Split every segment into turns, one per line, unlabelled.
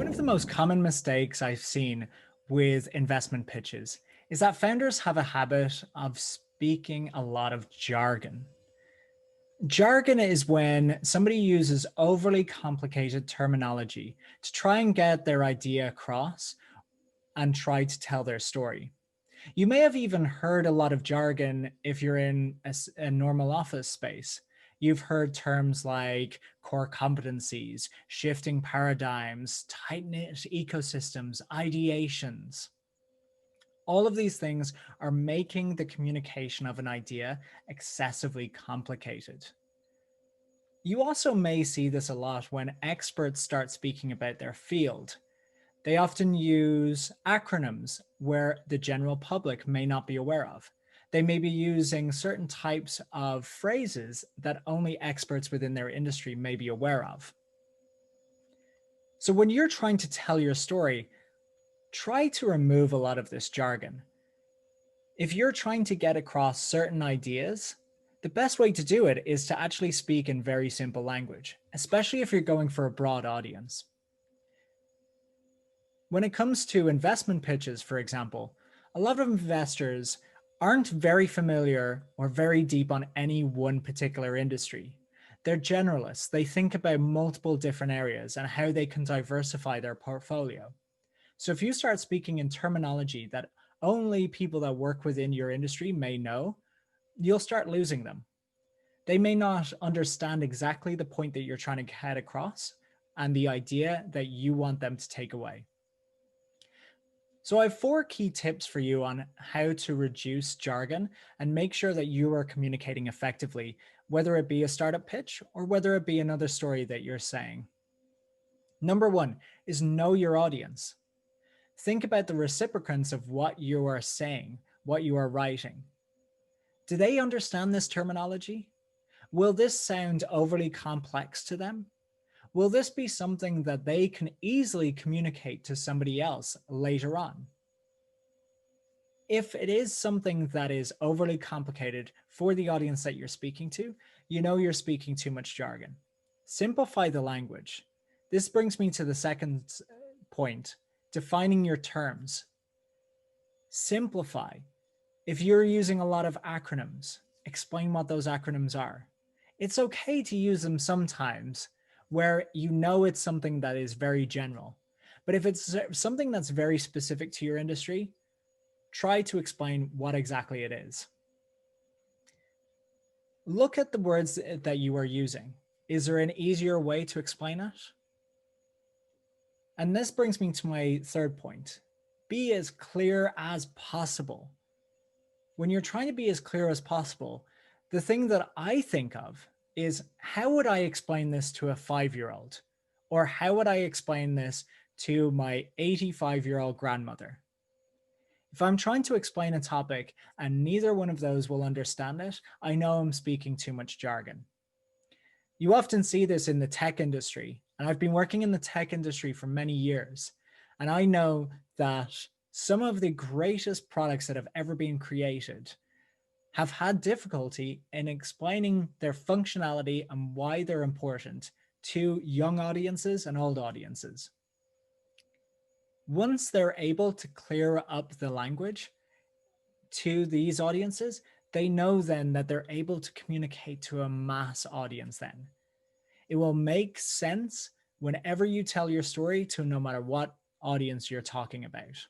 One of the most common mistakes I've seen with investment pitches is that founders have a habit of speaking a lot of jargon. Jargon is when somebody uses overly complicated terminology to try and get their idea across and try to tell their story. You may have even heard a lot of jargon if you're in a normal office space. You've heard terms like core competencies, shifting paradigms, tight knit ecosystems, ideations. All of these things are making the communication of an idea excessively complicated. You also may see this a lot when experts start speaking about their field. They often use acronyms where the general public may not be aware of. They may be using certain types of phrases that only experts within their industry may be aware of. So when you're trying to tell your story, try to remove a lot of this jargon. If you're trying to get across certain ideas, the best way to do it is to actually speak in very simple language, especially if you're going for a broad audience. When it comes to investment pitches, for example, a lot of investors aren't very familiar or very deep on any one particular industry. They're generalists. They think about multiple different areas and how they can diversify their portfolio. So if you start speaking in terminology that only people that work within your industry may know, you'll start losing them. They may not understand exactly the point that you're trying to get across and the idea that you want them to take away. So I have 4 key tips for you on how to reduce jargon and make sure that you are communicating effectively, whether it be a startup pitch or whether it be another story that you're saying. Number 1 is know your audience. Think about the reciprocants of what you are saying, what you are writing. Do they understand this terminology? Will this sound overly complex to them? Will this be something that they can easily communicate to somebody else later on? If it is something that is overly complicated for the audience that you're speaking to, you know you're speaking too much jargon. Simplify the language. This brings me to the second point, defining your terms. Simplify. If you're using a lot of acronyms, explain what those acronyms are. It's okay to use them sometimes where you know it's something that is very general. But if it's something that's very specific to your industry, try to explain what exactly it is. Look at the words that you are using. Is there an easier way to explain it? And this brings me to my third point. Be as clear as possible. When you're trying to be as clear as possible, the thing that I think of is how would I explain this to a 5-year-old? Or how would I explain this to my 85-year-old grandmother? If I'm trying to explain a topic and neither one of those will understand it, I know I'm speaking too much jargon. You often see this in the tech industry, and I've been working in the tech industry for many years. And I know that some of the greatest products that have ever been created have had difficulty in explaining their functionality and why they're important to young audiences and old audiences. Once they're able to clear up the language to these audiences, they know then that they're able to communicate to a mass audience then. It will make sense whenever you tell your story to no matter what audience you're talking about.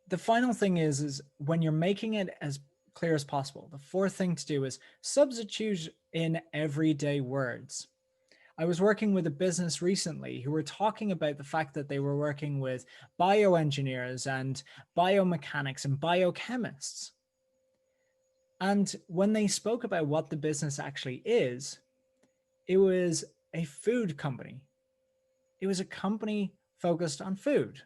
The final thing is when you're making it as clear as possible, the fourth thing to do is substitute in everyday words. I was working with a business recently who were talking about the fact that they were working with bioengineers and biomechanics and biochemists. And when they spoke about what the business actually is, it was a food company. It was a company focused on food.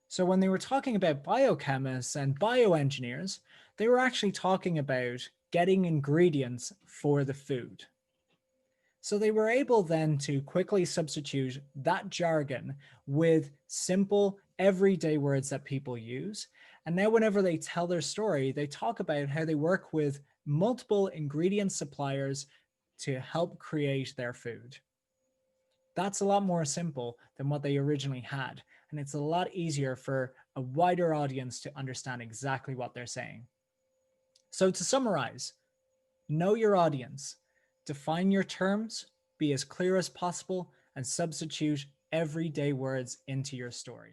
So when they were talking about biochemists and bioengineers, they were actually talking about getting ingredients for the food. So they were able then to quickly substitute that jargon with simple everyday words that people use. And now whenever they tell their story, they talk about how they work with multiple ingredient suppliers to help create their food. That's a lot more simple than what they originally had, and it's a lot easier for a wider audience to understand exactly what they're saying. So to summarize, know your audience, define your terms, be as clear as possible, and substitute everyday words into your story.